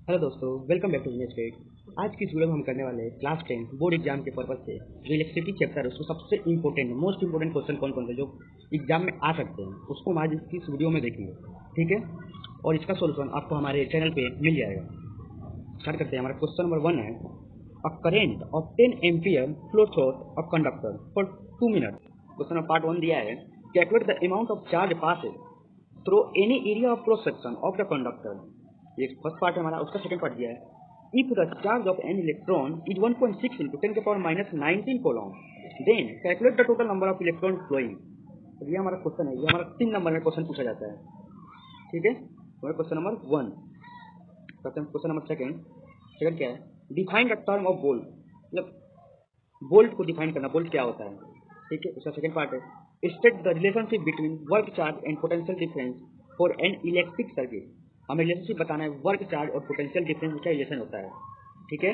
Hello दोस्तों, welcome back to Vinesh gate. आज की इस वीडियो में हम करने वाले हैं क्लास 10 बोर्ड एग्जाम के पर्पज से जो इलेक्ट्रिसिटी चैप्टर है उसको सबसे इंपॉर्टेंट मोस्ट इंपॉर्टेंट क्वेश्चन कौन कौन से जो एग्जाम में आ सकते हैं उसको हम आज इस वीडियो में देखेंगे। ठीक है, और इसका सोल्यूशन आपको हमारे चैनल पे मिल जाएगा। स्टार्ट करते हैं। हमारा क्वेश्चन नंबर 1 है, a current of 10 ampere flow through a conductor for 2 minute. Question में पार्ट 1 दिया है, calculate the amount of charge passes through any area of cross section of the conductor. ये फर्स्ट पार्ट है हमारा। उसका second part दिया है, if the charge of an electron is 1.6 into 10 के power -19 coulomb, then calculate the total number of electron flowing. तो ये हमारा क्वेश्चन है। ये हमारा 3 नंबर में क्वेश्चन पूछा जाता है। ठीक है, हमारा question number 1। Question number second क्या है, define the term of volt. मतलब वोल्ट को डिफाइन करना, वोल्ट क्या होता है। ठीक है, उसका सेकंड पार्ट है, state the relationship between work charge and potential difference for an electric circuit. हमें रिलेशनशिप बताना है वर्क चार्ज और पोटेंशियल डिफरेंस में क्या रिलेशन होता है। ठीक है,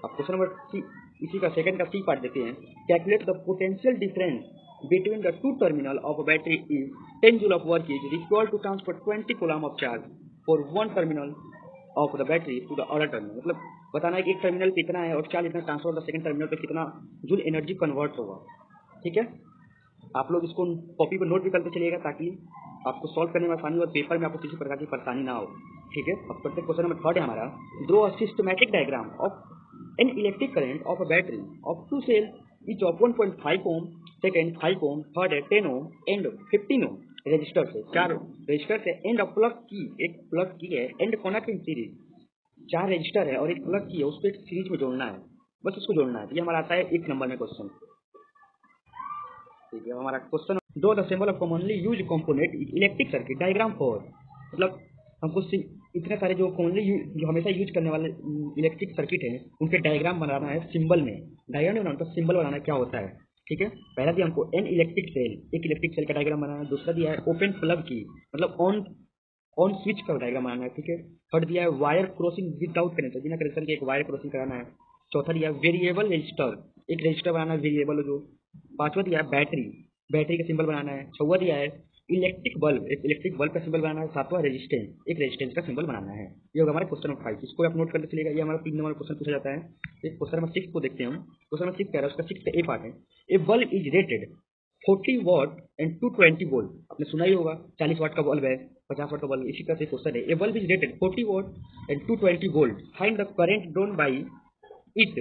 अब क्वेश्चन नंबर सी, इसी का सेकंड का सी पार्ट देते हैं, calculate the potential difference between the two terminal of a battery is 10 joule of work is required to transfer 20 coulomb of charge for one terminal of the battery to the other terminal. मतलब बताना है कि एक terminal पे कितना है और charge इतना ट्रांसफर द सेकंड टर्मिनल पे कितना जूल एनर्जी कन्वर्ट होगा। ठीक है, आप लोग इसको कॉपी पर नोट भी करते चलिएगा ताकि आपको सॉल्व करने में आसानी और पेपर में आपको किसी प्रकार की परेशानी ना हो। ठीक है, अब करते क्वेश्चन नंबर 3 है हमारा, draw a systematic diagram of an electric current of a battery of 2 cell each of 1.5 ohm, second 5 ohm, third है 10 ओम एंड 15 ओम रजिस्टर से। 4 रजिस्टर से एंड अ प्लग की, एक प्लग की है and connect in series. 4 register है और एक प्लग की है, उसको एक सीरीज में जोड़ना है, बस उसको जोड़ना है। ये हमारा आता है 1 नंबर में क्वेश्चन। ठीक है, हमारा क्वेश्चन, दो the symbol of commonly use component electric circuit diagram for. मतलब हमको इतने सारे जो कॉमनली जो हमेशा यूज करने वाले इलेक्ट्रिक सर्किट है उनके डायग्राम बनाना है सिंबल में। डायग्राम नहीं बनाना, सिंबल बनाना क्या होता है। ठीक है, पहला दिया हमको एन इलेक्ट्रिक सेल, एक इलेक्ट्रिक सेल का डायग्राम बनाना है। दूसरा दिया है ओपन प्लग की, मतलब ऑन ऑन स्विच का डायग्राम बनाना है। ठीक है, थर्ड दिया है वायर क्रॉसिंग विदाउट कनेक्शन, बिना कनेक्शन के एक वायर क्रॉसिंग कराना है। चौथा दिया है वेरिएबल रजिस्टर, एक रजिस्टर बनाना है वेरिएबल जो। पांचवा दिया है बैटरी, बैटरी का सिंबल बनाना है। छठवां दिया है इलेक्ट्रिक बल्ब, एक इलेक्ट्रिक बल्ब का सिंबल बनाना है। सातवां रेजिस्टेंस, एक रेजिस्टेंस का सिंबल बनाना है। ये होगा हमारा क्वेश्चन नंबर 5। इसको आप नोट करते चलिएगा। ये हमारा 3 नंबर क्वेश्चन पूछा जाता है। एक क्वेश्चन नंबर 6 को देखते हैं हम। क्वेश्चन नंबर 6 कह रहा है, उसका 6 का ए पार्ट है, a bulb is rated 40 watt and 220 volt. आपने सुना ही होगा 40 वाट का बल्ब है, 50 वाट का बल्ब, इसी तरह से क्वेश्चन है। A bulb is rated 40 watt and 220 volt, find the current drawn by it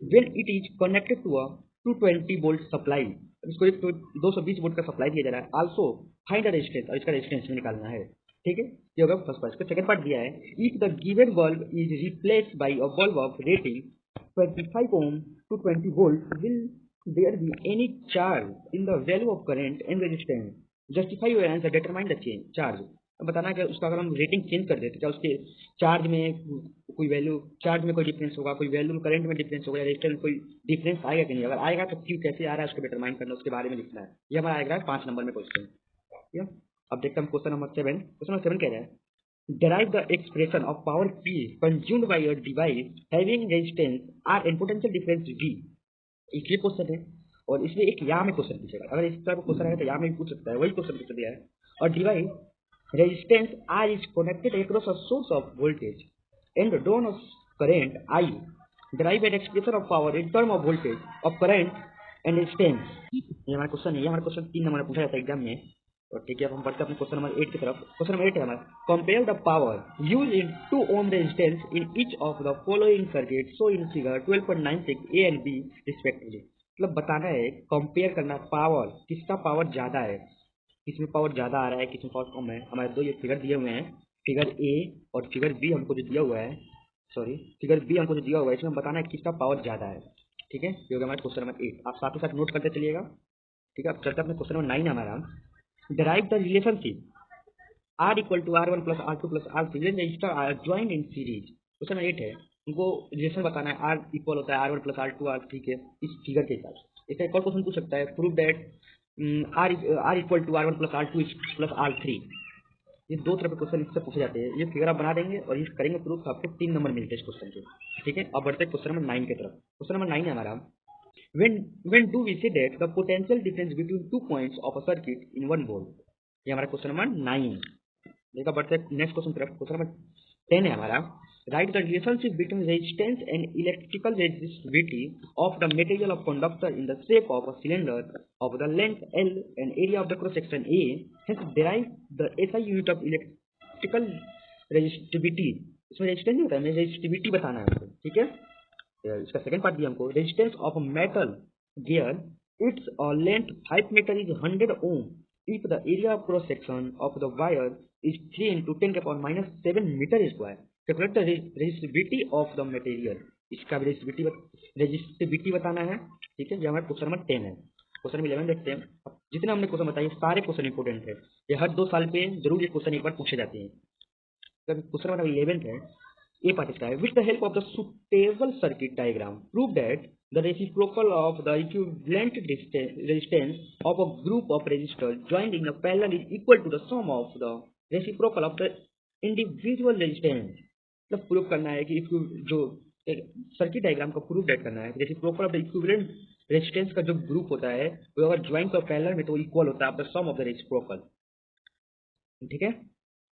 when it is connected to a 220 volt supply. इसको एक 220 वोल्ट का सप्लाई दिया जा रहा है। आल्सो फाइंड द रेजिस्टेंस, और इसका रेजिस्टेंस भी निकालना है। ठीक है, ये होगा फर्स्ट पार्ट। इसका सेकंड पार्ट दिया है, if the given bulb is replaced by a bulb of rating 25 ohm to 20 volt, will there be any charge in the value of current and resistance, justify your answer, determine the change charge. अब बताना है कि उसका अगर हम rating change कर देते क्या उसके चार्ज में कोई वैल्यू, चार्ज में कोई डिफरेंस होगा, कोई वैल्यू करंट में डिफरेंस होगा, या रेजिस्टेंस में कोई डिफरेंस आएगा कि नहीं। अगर आएगा तो क्यों, कैसे आ रहा है, उसको डिटरमाइन करना, उसके बारे में लिखना है। ये हमारा आएगा 5 नंबर में क्वेश्चन। ठीक है, अब देखते हैं क्वेश्चन नंबर 7। क्वेश्चन नंबर 7 कह रहा है, derive the expression of power P consumed by a device having resistance R and potential difference V। एक ये क्वेश्चन है और इसमें एक या में क्वेश्चन पूछेगा। अगर इस तरह क्वेश्चन आएगा तो या में भी पूछ सकता है, वही क्वेश्चन पूछ दिया है। और device resistance R is connected across a source of voltage and drawn of current I, derive an expression of power in term of voltage of current and resistance। ये हमारा क्वेश्चन है। ये हमारा क्वेश्चन 3 नंबर में पूछा जाता है exam में। और ठीक है, अब हम बढ़ते हैं अपने क्वेश्चन नंबर 8 की तरफ। क्वेश्चन नंबर 8 है हमारा, compare the power use in 2 ohm resistance in each of the following circuit so in figure 12.96 A and B respectively. मतलब बताना है, कंपेयर करना पावर, किसका पावर ज्यादा है, किसमें पावर ज्यादा आ रहा है, किसमें पावर कम है। हमारे दो ये फिगर दिए हुए हैं, फिगर ए और फिगर बी हमको जो दिया हुआ है, सॉरी फिगर बी हमको जो दिया हुआ है, इसमें बताना है किसका पावर ज्यादा है। ठीक है, ये होगा हमारा क्वेश्चन नंबर 8। आप साथ ही साथ नोट करते चलिएगा। ठीक है, अब चलते अपने क्वेश्चन नंबर 9 है हमारा, derive the relationship R equal to R1 plus R2 plus R3 when resistor are joined in series. Question number 8 है, उनको रिलेशन बताना है, R इक्वल होता है R1 प्लस R2 R3 के इस फिगर के हिसाब से। इसका एक और क्वेश्चन पूछ सकता है, prove that R equal to R1 plus R2 plus R3। ये दो तरह के क्वेश्चन इससे पूछे जाते हैं। ये फिगर आप बना देंगे और ये करेंगे प्रूफ, आपको 3 नंबर मिलते हैं इस क्वेश्चन के। ठीक है, अब बढ़ते हैं क्वेश्चन नंबर 9 की तरफ। क्वेश्चन नंबर 9 है हमारा, when do we say that the potential difference between 2 points of a circuit in 1 volt। ये हमारा क्वेश्चन नंबर 9 है। देखा, बढ़ते हैं नेक्स्ट क्वेश्चन तरफ। क्वेश्चन नंबर 10 है हमारा, right the relationship between resistance and electrical resistivity of the material of conductor in the shape of a cylinder of the length L and area of the cross section A, hence derive the SI unit of electrical resistivity. इसमें resistance नहीं होता है, हमें resistivity बताना है हमको, ठीक है। इसका सेकंड पार्ट दिया हमको, resistance of a metal gear, its length 5 metre is 100 ohm if the area of cross section of the wire is 3 into 10 के power -7 metre square. Calculate the resistivity of the material, इसका resistivity बताना है, ठीक है। ये हमारा question number 10 है। Question number 11 देखते हैं। अब जितने हमने क्वेश्चन बताए सारे क्वेश्चन इंपॉर्टेंट है, ये हर 2 साल पे जरूर ये क्वेश्चन एक बार पूछे जाते हैं। क्वेश्चन नंबर 11 है, ए पार्ट इसका है, with the help of the suitable circuit diagram prove that the reciprocal of the equivalent resistance of a group of resistor joined in a parallel is equal to the sum of the reciprocal of the individual resistance. मतलब prove करना है कि जो circuit diagram का prove that करना है, reciprocal of the equivalent resistance का जो ग्रुप होता है वो अगर ज्वाइन कर पैरेलल में तो इक्वल होता है of the sum of the reciprocal, ठीक है।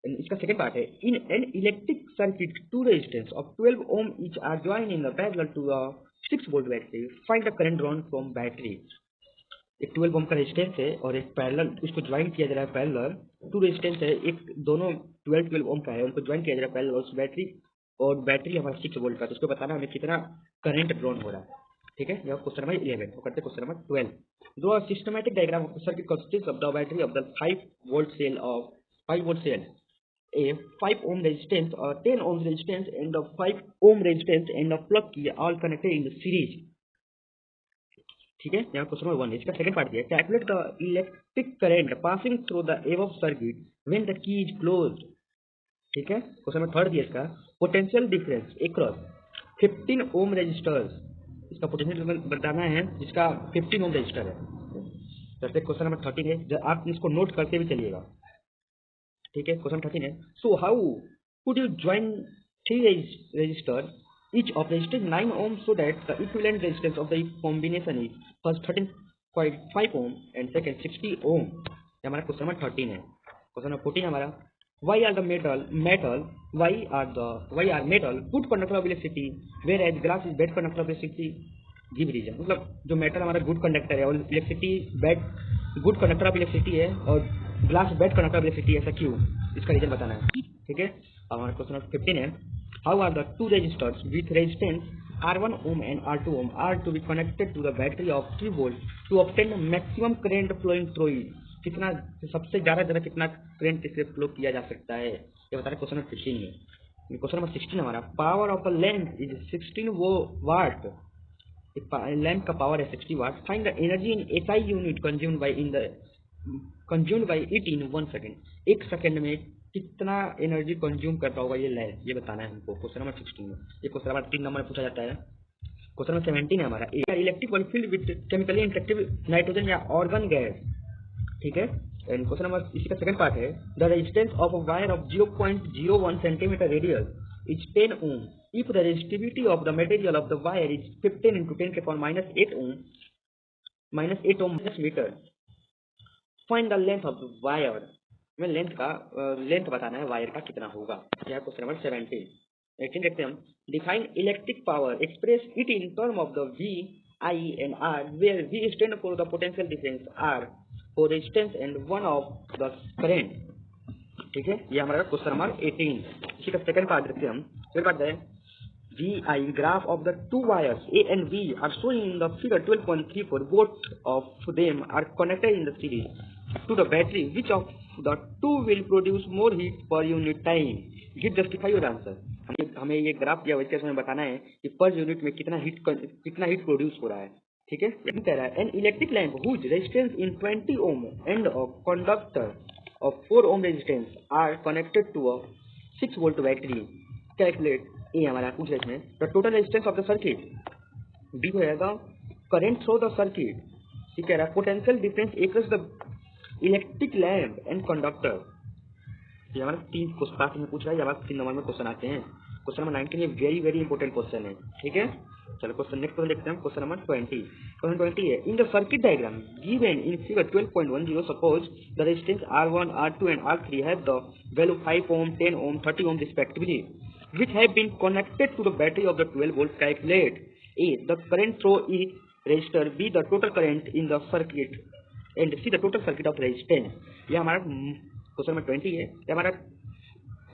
इसका सेकंड पार्ट है, in an electric circuit two resistance of 12 ohm each are join in the parallel to a 6 volt battery, find the current drawn from battery. एक 12 ओम का resistance है और एक parallel, उसको ज्वाइन किया जा रहा है पैरेलल, टू रेजिस्टेंस है, एक दोनों 12 ओम का है, उनको ज्वाइन किया जा रहा है पैरेलल, उस बैटरी और बैटरी हमारा 6 वोल्ट का, तो उसको बताना हमें कितना करंट ड्रॉन हो रहा है, ठीक है। यह क्वेश्चन नंबर 11। तो करते हैं question number 12। Draw a systematic diagram of the circuit consisting of the battery of the 5 volt cell a 5 ohm resistance or 10 ohm resistance and a 5 ohm resistance and a plug key all connected in the series, ठीक है। यहाँ question number 1 इसका second part दिया, calculate the electric current passing through the above circuit when the key is closed, ठीक है। Question number 3 दिया इसका, potential difference across 15 ओम resistors, इसका पोटेंशियल बताना है जिसका 15 ओम रेजिस्टर है। जैसे क्वेश्चन नंबर 13 है, आप इसको नोट करके भी चलिएगा, ठीक है। क्वेश्चन 13 है, so how could you join 3 resistor each of resistance 9 ohm so that the equivalent resistance of the combination is first 13.5 ohm and second 60 ohm. ये हमारा क्वेश्चन नंबर 13 है। क्वेश्चन नंबर 14 हमारा, why are metal good conductor of electricity whereas glass is bad conductor of electricity, give reason। मतलब जो metal हमारा good conductor है और electricity bad, good conductor of electricity है और glass bad conductor of electricity, ऐसा क्यों, इसका रीजन बताना है, ठीक है। अब हमारा क्वेश्चन नंबर 15 है, how are the two resistors with resistance R1 ohm and R2 ohm are to be connected to the battery of 3 volt to obtain maximum current flowing through it। कितना सबसे ज्यादा कितना करंट इससे flow किया जा सकता है, ये बता रहे क्वेश्चन नंबर 15 में। क्वेश्चन नंबर 16 हमारा, power of a lamp is 16 watt, lamp का पावर है 60 watt, find the energy in SI unit consumed by it in 1 second. 1 second में कितना एनर्जी कंज्यूम करता होगा ये लैंप, ये बताना है हमको क्वेश्चन नंबर 16 में। ये क्वेश्चन नंबर 3 नंबर में पूछा जाता है। क्वेश्चन नंबर 17 है हमारा, electric field with chemically interactive nitrogen या ऑर्गन गैस, ठीक है। एंड क्वेश्चन नंबर इसी का सेकंड पार्ट है, the resistance of a wire of 0.01 centimetre radius is 10 ohm if the resistivity of the material of the wire is 15 into 10 के power -8 ohm metre. Find the length of the wire, में length बताना है wire का कितना होगा। यह question number 17। 18 देखते हैं हम, define electric power, express it in term of the V, I and R, where V stand for the potential difference, R for resistance and 1 of the current, ठीक है। ये हमारा क्वेश्चन नंबर 18। इसी का second part देखते हैं हम। Second part है, VI graph of the two wires A and B are shown in the figure 12.34. Both of them are connected in the series to the battery. Which of the two will produce more heat per unit time? Give justify your answer। हमें ये graph दिया हुआ है, इसमें बताना है कि per unit में कितना हीट प्रोड्यूस हो रहा है, ठीक है। कह रहा है, an electric lamp whose resistance in 20 ohm and a conductor of 4 ohm resistance are connected to a 6 volt battery, calculate. A हमारा पूछ रहे इसमें the total resistance of the circuit, D हो जाएगा करंट थ्रू द सर्किट, ठीक है। Potential difference across the electric lamp and conductor. ये हमारा 3 क्वेश्चन में पूछ रहा है, ये हमारा 3 नंबर में क्वेश्चन आते हैं। क्वेश्चन नंबर 19 ये वेरी इंपॉर्टेंट क्वेश्चन है, ठीक है। चलो क्वेश्चन नेक्स्ट क्वेश्चन देखते हैं, क्वेश्चन नंबर 20। क्वेश्चन 20 है, in the circuit diagram given in figure 12.10 suppose the resistance R1, R2 and R3 have the value 5 ohm, 10 ohm, 30 ohm respectively. which have been connected to the battery of the 12 volt. Calculate A. The current through E resistor, B. The total current in the circuit, and C. The total circuit of resistance. ये हमारा question में 20 है। ये हमारा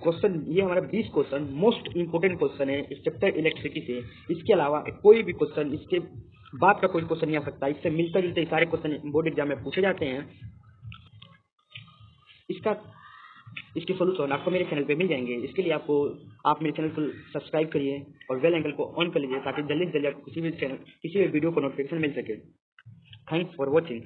question, ये हमारा 20 question most important question है इस चैप्टर इलेक्ट्रिसिटी से। इसके अलावा कोई भी क्वेश्चन, इसके बाद का कोई क्वेश्चन नहीं आ सकता। इससे मिलता जुलते सारे क्वेश्चन बोर्ड एग्जाम में पूछे जाते हैं। इसके सोल्यूशन आपको मेरे चैनल पे मिल जाएंगे। इसके लिए आप मेरे चैनल को सब्सक्राइब करिए और बेल आइकन को ऑन कर लीजिए ताकि जल्दी से जल्दी आपको किसी भी वीडियो को नोटिफिकेशन मिल सके। Thanks for watching.